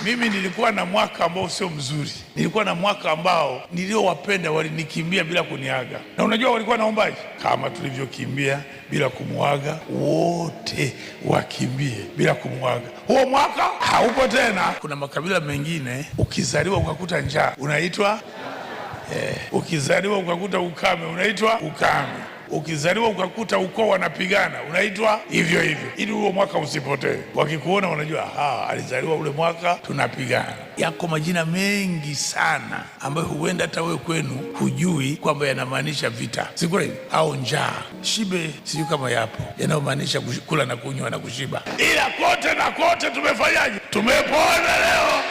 Mimi nilikuwa na mwaka ambao sio mzuri. Nilikuwa na mwaka ambao niliowapenda walinikimbia bila kuniaga. Na unajua walikuwa naombaje? Kama tulivyokimbia bila kumuaga, wote wakimbie bila kumuaga. Huo mwaka haupo tena. Kuna makabila mengine ukizaliwa ukakuta njaa unaitwa ukizaliwa ukakuta ukame unaitwa ukame. Ukizaliwa ukakuta ukoo wanapigana unaitwa hivyo hivyo, ili huo mwaka usipotee. Wakikuona wanajua alizaliwa ule mwaka tunapigana. Yako majina mengi sana ambayo huenda hata wewe kwenu hujui kwamba yanamaanisha vita, si kweli? Au njaa, shibe, sijui kama yapo yanayomaanisha kula na kunywa na kushiba. Ila kote na kote tumefanyaje? Tumepona leo.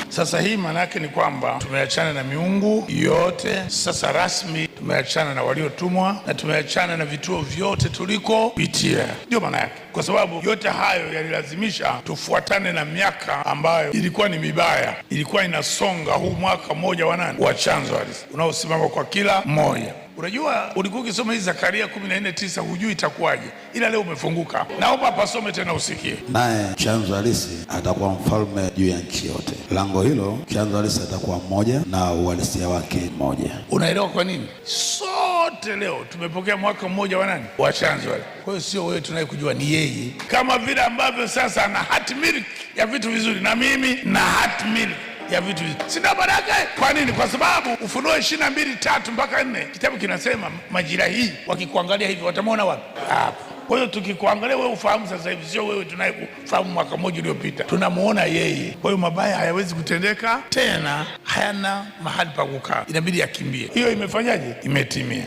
Sasa hii maana yake ni kwamba tumeachana na miungu yote. Sasa rasmi tumeachana na waliotumwa na tumeachana na vituo vyote tulikopitia. Ndio maana yake, kwa sababu yote hayo yalilazimisha tufuatane na miaka ambayo ilikuwa ni mibaya, ilikuwa inasonga. Huu mwaka mmoja wa nani? Wa chanzo halisi unaosimama kwa kila mmoja. Unajua, ulikuwa ukisoma hii Zakaria 14:9 hujui itakuwaje, ila leo umefunguka. Naomba pasome tena usikie. Naye chanzo halisi atakuwa mfalme juu ya nchi yote. Lango hilo chanzo halisi atakuwa mmoja na uhalisia wake mmoja. Unaelewa kwa nini? Sote leo tumepokea mwaka mmoja wa nani? Wa chanzo halisi. Kwa hiyo sio wewe tunayekujua, ni yeye. Kama vile ambavyo sasa ana hati miliki ya vitu vizuri, na mimi na hati miliki ya vitu hivi. Sina baraka. Kwa nini? Kwa sababu Ufunuo 22:3 mpaka 4 kitabu kinasema majira hii wakikuangalia hivi watamwona wapi? Hapo. Kwa hiyo tukikuangalia wewe ufahamu sasa hivi, sio wewe tunayekufahamu mwaka mmoja uliopita. Tunamuona yeye. Kwa hiyo mabaya hayawezi kutendeka tena, hayana mahali pa kukaa, inabidi yakimbie. Hiyo imefanyaje? Imetimia.